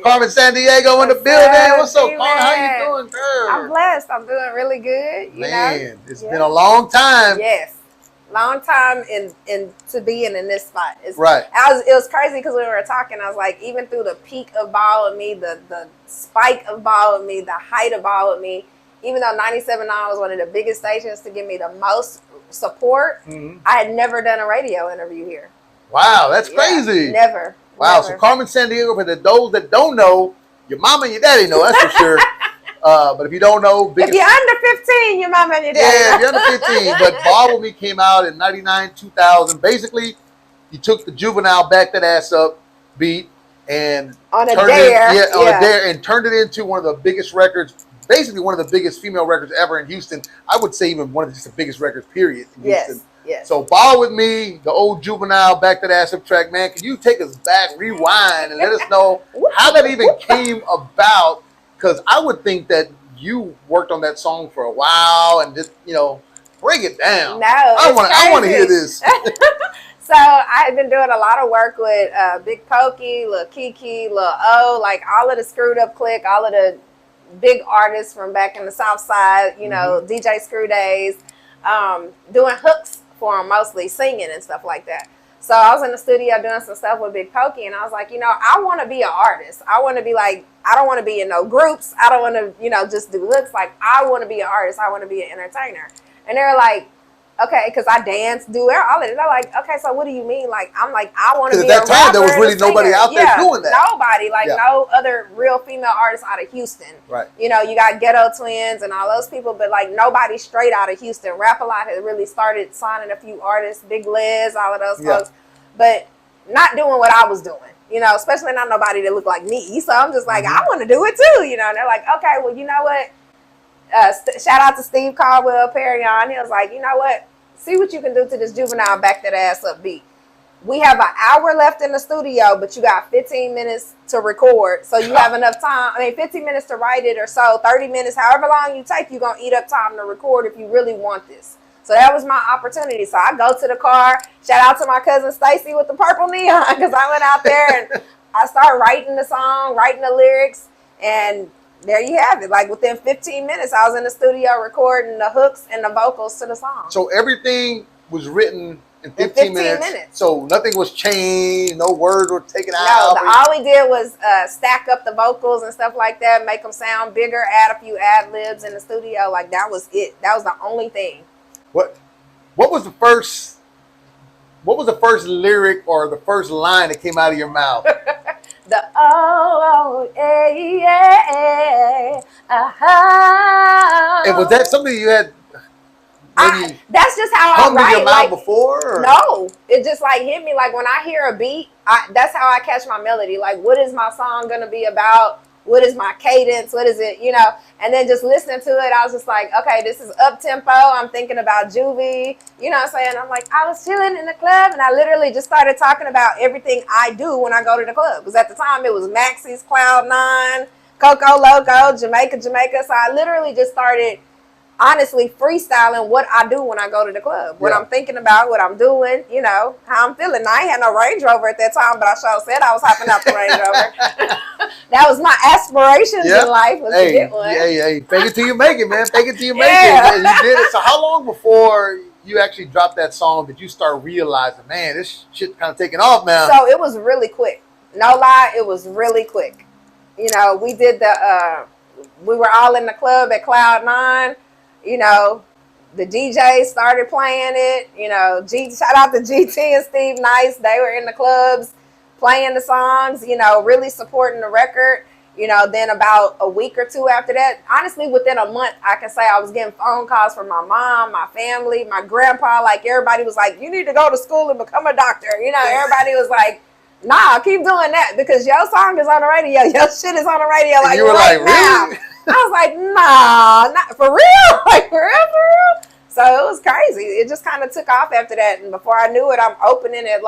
Carmen Sandiego in the building. What's up, Carmen? How you doing, girl? I'm blessed. I'm doing really good. You know? It's been a long time. Yes. Long time in to being in this spot. Right. It was crazy because when we were talking, I was like, even through the peak of Ball with Me, the spike of Ball with Me, the height of Ball with Me, even though 97.9 was one of the biggest stations to give me the most support, I had never done a radio interview here. Wow, that's crazy. Never. Wow, so Carmen Sandiego, for those that don't know, your mama and your daddy know, that's for sure. But if you don't know, if you're under 15, your mama and your daddy. Yeah, if you're under 15. But Ball with Me came out in 99, 2000. Basically, you took the Juvenile Back That Ass Up beat and on a dare. On a dare, and turned it into one of the biggest records, basically one of the biggest female records ever in Houston. I would say even one of the biggest records, period, in Houston. Yes. So Ball with Me, the old Juvenile Back That Ass Up track, man, can you take us back, rewind, and let us know how that even came about? Because I would think that you worked on that song for a while and just, break it down. No, I want to hear this. So I had been doing a lot of work with Big Pokey, Lil Kiki, Lil O, like all of the Screwed Up Clique, all of the big artists from back in the South Side, DJ Screw Days, doing hooks for them, mostly singing and stuff like that. So I was in the studio doing some stuff with Big Pokey, and I was like, I want to be an artist. I want to be like, I don't want to be in no groups. I don't want to, just do looks. Like, I want to be an artist. I want to be an entertainer. And they're like, okay, because I dance, do all of it. They're like, okay, so what do you mean? Like, I'm like, I want to be a rapper. At that time, there was really nobody out there doing that. Nobody, no other real female artists out of Houston. Right. You got Ghetto Twins and all those people, but like nobody straight out of Houston. Rap-A-Lot had really started signing a few artists, Big Liz, all of those folks, but not doing what I was doing. Especially not nobody that looked like me. So I'm just like, I want to do it too. And they're like, okay, well, you know what? Shout out to Steve Caldwell Perrion. He was like, you know what? See what you can do to this Juvenile Back That Ass Up beat. We have an hour left in the studio, but you got 15 minutes to record. So you have enough time. 15 minutes to write it or so, 30 minutes, however long you take, you're going to eat up time to record if you really want this. So that was my opportunity. So I go to the car. Shout out to my cousin Stacy with the purple neon, because I went out there and I started writing the song, writing the lyrics, and there you have it. Like within 15 minutes, I was in the studio recording the hooks and the vocals to the song. So everything was written in 15 minutes. So nothing was changed. No words were taken out. No, all we did was stack up the vocals and stuff like that, make them sound bigger, add a few ad libs in the studio. Like that was it. That was the only thing. What was the first lyric or the first line that came out of your mouth? The yeah, And was that something you had maybe that's just how I write. Your mouth before? Or? No, it just like hit me. Like when I hear a beat, that's how I catch my melody. Like, what is my song gonna be about? What is my cadence? What is it? And then just listening to it, I was just like, okay, this is up tempo. I'm thinking about Juvie. You know what I'm saying? I'm like, I was chilling in the club, and I literally just started talking about everything I do when I go to the club. Because at the time, it was Maxie's, Cloud9, Coco Loco, Jamaica. So I literally just started, honestly, freestyling what I do when I go to the club. What I'm thinking about, what I'm doing, how I'm feeling. Now, I ain't had no Range Rover at that time, but I sure said I was hopping out the Range Rover. That was my aspirations in life, was to get one. Hey, fake it till you make it, man. Fake it till you make it. You did it. So how long before you actually dropped that song did you start realizing, man, this shit kind of taking off now? So it was really quick. No lie, it was really quick. We did we were all in the club at Cloud9. The DJ started playing it. Shout out to GT and Steve Nice. They were in the clubs playing the songs, really supporting the record. Then about a week or two after that, honestly, within a month, I can say I was getting phone calls from my mom, my family, my grandpa. Like, everybody was like, you need to go to school and become a doctor. Everybody was like, nah, keep doing that because your song is on the radio. Your shit is on the radio. Like, you were like, now. Really? I was like, nah, not for real. Like, for real. So it was crazy. It just kind of took off after that. And before I knew it, I'm opening it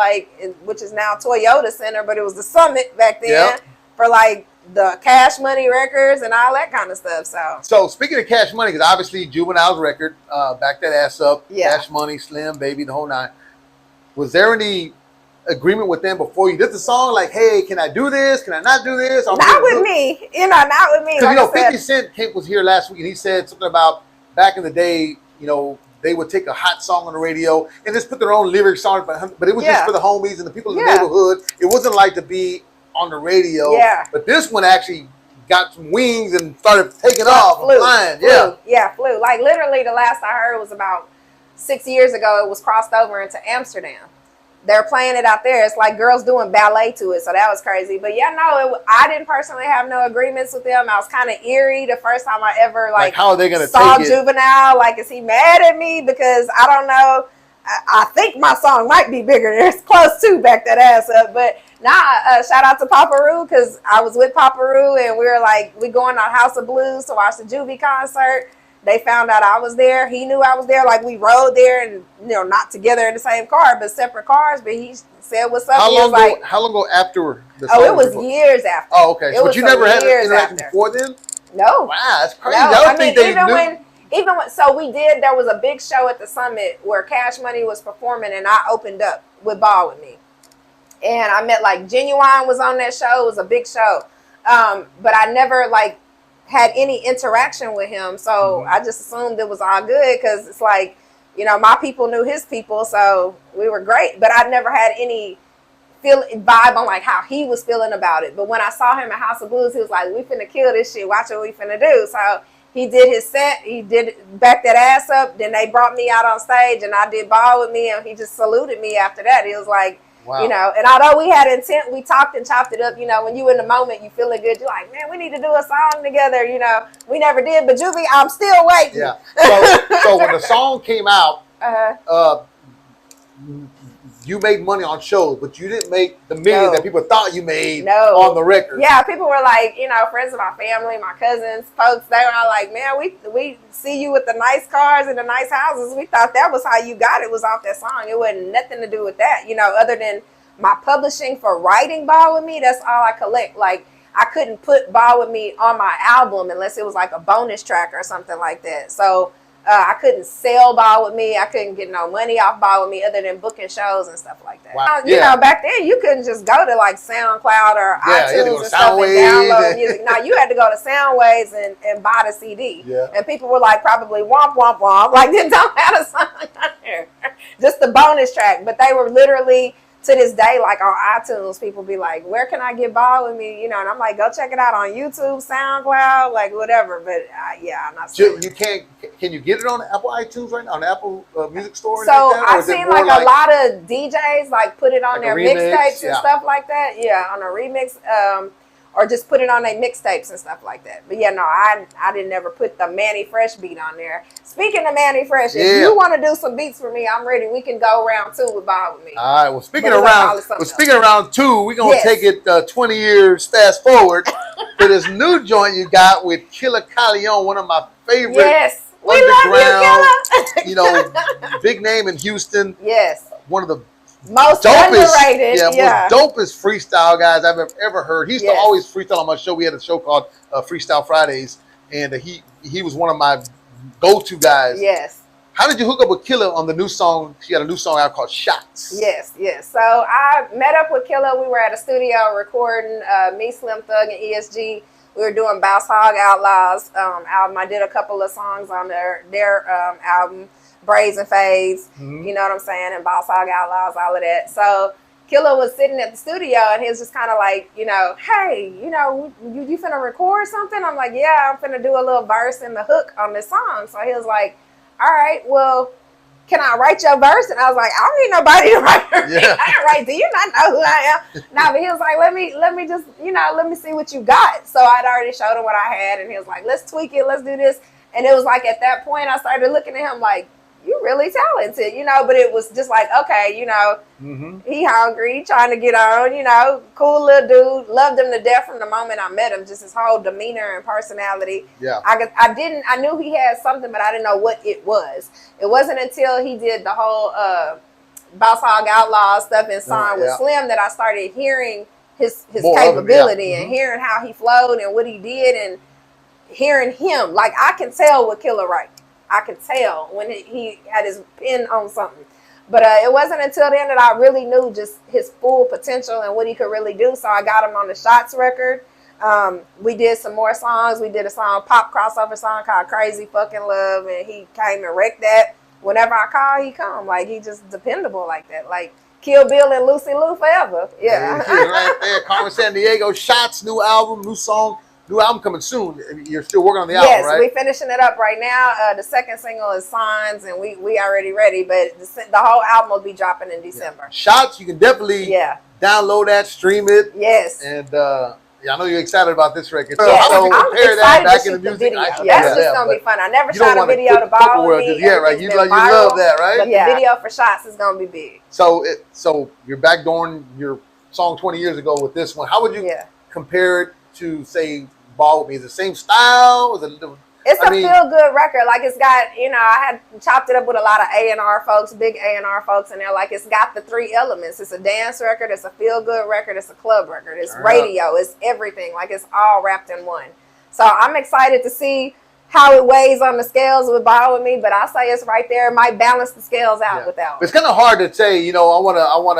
which is now Toyota Center, but it was the Summit back then for like the Cash Money records and all that kind of stuff. So speaking of Cash Money, because obviously Juvenile's record, Back That Ass Up, Cash Money, Slim, Baby, the whole nine. Was there any agreement with them before you did the song? Like, hey, can I do this? Can I not do this? Not with me. Not with me. Because, 50 Cent was here last week, and he said something about back in the day, they would take a hot song on the radio and just put their own lyrics on it, but it was just for the homies and the people in the neighborhood. It wasn't like to be on the radio. Yeah. But this one actually got some wings and started taking off. Flew. Like, literally, the last I heard was about 6 years ago. It was crossed over into Amsterdam. They're playing it out there. It's like girls doing ballet to it, so that was crazy. But I didn't personally have no agreements with them. I was kind of eerie the first time I ever how are they gonna saw take it? Juvenile. Like, is he mad at me because I don't know? I think my song might be bigger. It's close to Back That Ass Up. But shout out to Papa Roo, because I was with Papa Roo and we going on House of Blues to watch the Juvie concert. They found out I was there. He knew I was there. Like, we rode there and, not together in the same car, but separate cars. But he said, what's up? How long ago after the song? Oh, it was years after. Oh, okay. But you never had an interaction before then? No. Wow, that's crazy. No. I think they knew. So we did, there was a big show at the Summit where Cash Money was performing, and I opened up with Ball With Me. And I met, Genuine was on that show. It was a big show. But I never, had any interaction with him, so I just assumed it was all good, because it's like, my people knew his people, so we were great. But I never had any vibe on how he was feeling about it. But when I saw him at House of Blues, he was like, we finna kill this shit, watch what we finna do. So he did his set, he did Back That Ass Up, then they brought me out on stage and I did Ball With Me, and he just saluted me after that. He was like, wow. And although we had intent, we talked and chopped it up. When you in the moment, you feeling good. You're like, man, we need to do a song together. We never did, but Juvie, I'm still waiting. Yeah. So when the song came out, you made money on shows, but you didn't make the millions that people thought you made on the record. Yeah, people were like, friends of my family, my cousins, folks, they were all like, man, we see you with the nice cars and the nice houses. We thought that was how you got it, was off that song. It wasn't nothing to do with that, other than my publishing for writing Ball With Me. That's all I collect. Like, I couldn't put Ball With Me on my album unless it was like a bonus track or something like that. So I couldn't sell Ball With Me. I couldn't get no money off Ball With Me other than booking shows and stuff like that. Wow. Back then you couldn't just go to SoundCloud or iTunes and stuff and download music. No, you had to go to Soundwaves and buy the CD. Yeah. And people were like, probably womp womp womp, like, they don't have a song on there, just the bonus track. But they were literally, to this day, like on iTunes, people be like, where can I get Ball With Me? And I'm like, go check it out on YouTube, SoundCloud, like whatever. But I'm not saying. Can you get it on Apple iTunes right now, on the Apple Music Store? So I've seen like a lot of DJs like put it on their mixtapes and stuff like that. Yeah, on a remix. Or just put it on their mixtapes and stuff like that. But I didn't ever put the Manny Fresh beat on there. Speaking of Manny Fresh, if you want to do some beats for me, I'm ready. We can go round 2 with Ball With Me. All right. Well, speaking of round 2, we're gonna take it 20 years fast forward to this new joint you got with KILLA KYLEON, one of my favorite. Yes, we love you, KILLA. Big name in Houston. Yes. One of the most underrated, most dopest freestyle guys I've ever heard. He used to always freestyle on my show. We had a show called Freestyle Fridays, and he was one of my go-to guys. Yes. How did you hook up with KILLA on the new song? She had a new song out called Shots. Yes. So I met up with KILLA. We were at a studio recording me, Slim Thug, and ESG. We were doing Bounce Hog Outlaws album. I did a couple of songs on their album. Braids and Fades, you know what I'm saying, and Boss Hog Outlaws, all of that. So KILLA was sitting at the studio, and he was just kind of like, hey, you finna record something? I'm like, yeah, I'm finna do a little verse and the hook on this song. So he was like, all right, well, can I write your verse? And I was like, I don't need nobody to write for me. I ain't right. Do you not know who I am? No, but he was like, let me just, let me see what you got. So I'd already showed him what I had, and he was like, let's tweak it, let's do this. And it was like, at that point, I started looking at him like, you really talented, but it was just like, okay, he hungry, trying to get on, cool little dude, loved him to death from the moment I met him, just his whole demeanor and personality. Yeah. I knew he had something, but I didn't know what it was. It wasn't until he did the whole Boss Hog Outlaw stuff and song with Slim that I started hearing his capability and hearing how he flowed and what he did and hearing him. Like, I can tell what KILLA writes. I could tell when he had his pen on something. But it wasn't until then that I really knew just his full potential and what he could really do. So I got him on the Shots record. We did some more songs. We did a pop crossover song called Crazy Fucking Love, and he came and wrecked that. Whenever I call, he come. Like, he just dependable like that. Like, Kill Bill and Lucy Liu forever. Yeah. Right there. Carmen Sandiego, Shots, new album, new song. New album coming soon. You're still working on the album, right? Yes, we're finishing it up right now. The second single is Signs, and we already ready. But the whole album will be dropping in December. Yeah. Shots, you can definitely download that, stream it. Yes. And I know you're excited about this record. So I'm excited that back in the music. That's just gonna be fun. I never shot a video to Ball With Me. Yeah, right. You love that, right? But the video for Shots is gonna be big. So you're backdooring your song 20 years ago with this one. How would you compare it to, say, Ball With Me? Is it the same style? It's a feel-good record. Like, it's got, I had chopped it up with a lot of A&R folks, big A&R folks, and they're like, it's got the three elements. It's a dance record, it's a feel-good record, it's a club record, it's radio, it's everything. Like, it's all wrapped in one. So I'm excited to see how it weighs on the scales with Ball With Me, but I'll say it's right there. It might balance the scales out with that one. It's kind of hard to say, I want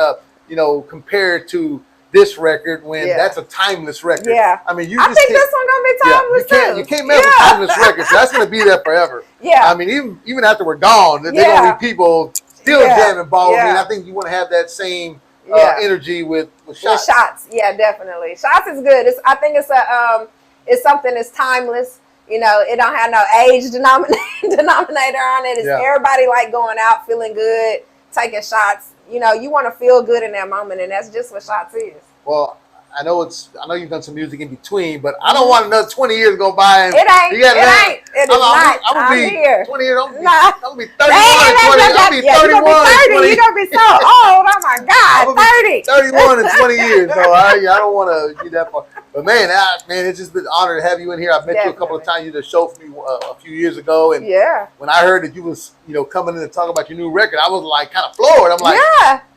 to compare it to this record when that's a timeless record. Yeah. I mean, I think this one gonna be timeless too. You can't mess with timeless records. So that's gonna be there forever. Yeah. I mean, even after we're gone, there's gonna be people still jamming Ball With Me. And I think you want to have that same energy with Shots. With Shots, yeah, definitely. Shots is good. I think it's something that's timeless. It don't have no age denominator on it. It's everybody like going out feeling good, taking shots. You want to feel good in that moment, and that's just what Shots is. Well, I know you've done some music in between, but I don't want another 20 years to go by. And it ain't. It is not. I'm here. 20 years. I'm gonna be 31 in 20. I'm gonna be 31 in 20. You're gonna be so old. Oh my God, 30. 31 in 20 years. So I don't want to get that far. But man, it's just been an honor to have you in here. I've met you a couple of times. You did a show for me a few years ago, and when I heard that you was coming in to talk about your new record, I was like kind of floored. I'm like,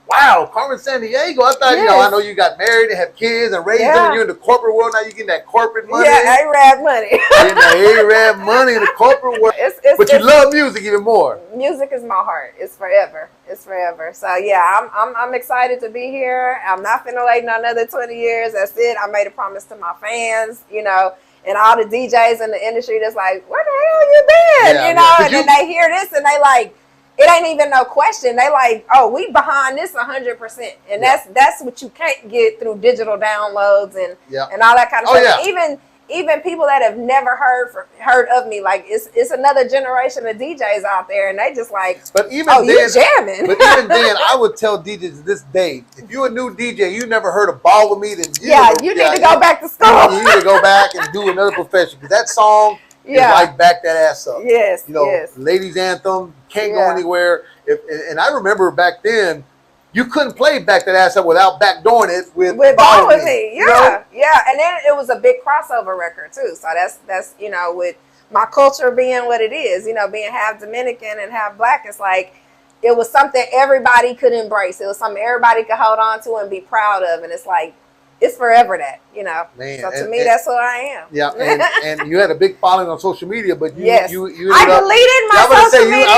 wow, Carmen Sandiego. I thought, I know you got married and have kids and raised them, and you're in the corporate world now. You're getting that corporate money. Yeah, A-Rab money. Getting that A-Rab money in the corporate world. But you love music even more. Music is my heart. It's forever. It's forever. So yeah, I'm excited to be here. I'm not finna wait another 20 years. That's it. I made a promise to my fans, and all the DJs in the industry that's like, where the hell you been? And then they hear this and they like, it ain't even no question. They like, oh, we behind this 100%, and that's what you can't get through digital downloads and all that kind of stuff. Yeah. Even people that have never heard of me, like it's another generation of DJs out there, and they just like, you jamming. But even then, I would tell DJs to this day, if you're a new DJ, you never heard of Ball With Me, then you need to go back to school. You need to go back and do another profession, because that song. Is like back that ass up. Yes, ladies' anthem, can't go anywhere. And I remember back then, you couldn't play back that ass up without backdooring it with Ball With Me. Yeah. And then it was a big crossover record too. So that's with my culture being what it is, being half Dominican and half black, it's like it was something everybody could embrace. It was something everybody could hold on to and be proud of. And it's like, it's forever that, Man, so to me, that's who I am. Yeah, and you had a big following on social media, but you I deleted my social media.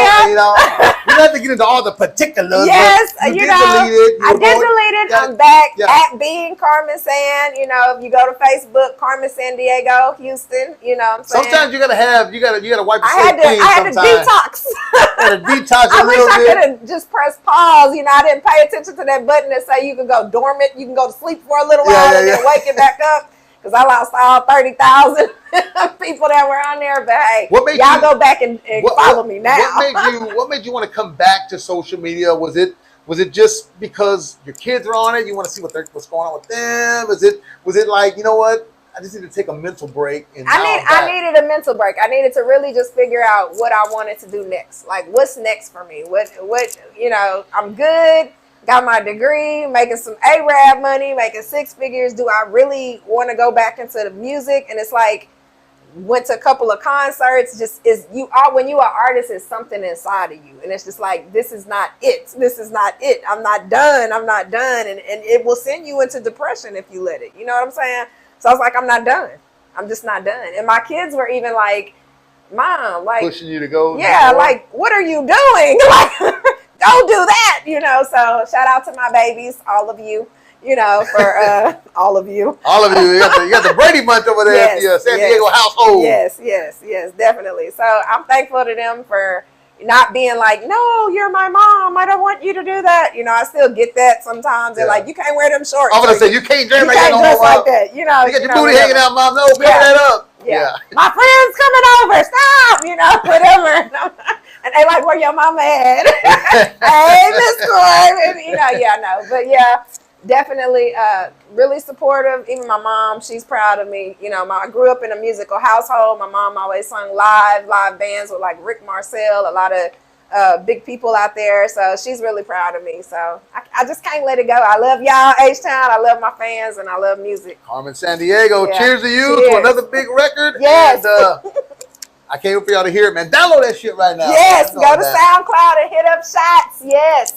You have to get into all the particulars. Yes, I did delete it. I'm back at BeingCarmenSand. If you go to Facebook, Carmen Sandiego, Houston. What I'm saying? Sometimes you gotta wipe the slate clean. I had to detox. I wish I could have just pressed pause. I didn't pay attention to that button that say you can go dormant, you can go to sleep for a little while and then wake it back up. Because I lost all 30,000 people that were on there. But hey, y'all go back and follow me now. What made you want to come back to social media? Was it just because your kids are on it? You want to see what's going on with them? Was it like, what? I just need to take a mental break. And I needed a mental break. I needed to really just figure out what I wanted to do next. Like, what's next for me? What I'm good. Got my degree, making some A-Rab money, making 6 figures. Do I really want to go back into the music? And it's like, went to a couple of concerts. When you are an artist, it's something inside of you. And it's just like, this is not it. This is not it. I'm not done. And it will send you into depression if you let it. You know what I'm saying? So I was like, I'm not done. I'm just not done. And my kids were even like, Mom, like, pushing you to go. Yeah, like, what are you doing? Like, don't do that. you know, so shout out to my babies, all of you, you know, for all of you. All of you. You got the Brady Bunch over there Yes, at the San Diego household. Yes, definitely. So I'm thankful to them for not being like, no, you're my mom, I don't want you to do that. You know, I still get that sometimes. They're like, you can't wear them shorts. I'm gonna say you can't dress like that no dress more, like that. You know, you got your booty hanging out, mom. No, cover that up. Yeah. My friend's coming over. Stop. You know, whatever. And they like, where your mama at? Hey, Miss Corbin. You know, yeah, no, but yeah. Definitely really supportive. Even my mom, she's proud of me. You know, I grew up in a musical household. My mom always sung live bands with like Rick Marcel, a lot of big people out there. So she's really proud of me. So I just can't let it go. I love y'all, H-Town. I love my fans and I love music. Carmen Sandiego, cheers to you to another big record. Yes. And, I can't wait for y'all to hear it, man. Download that shit right now. Yes, go to SoundCloud and hit up shots. Yes.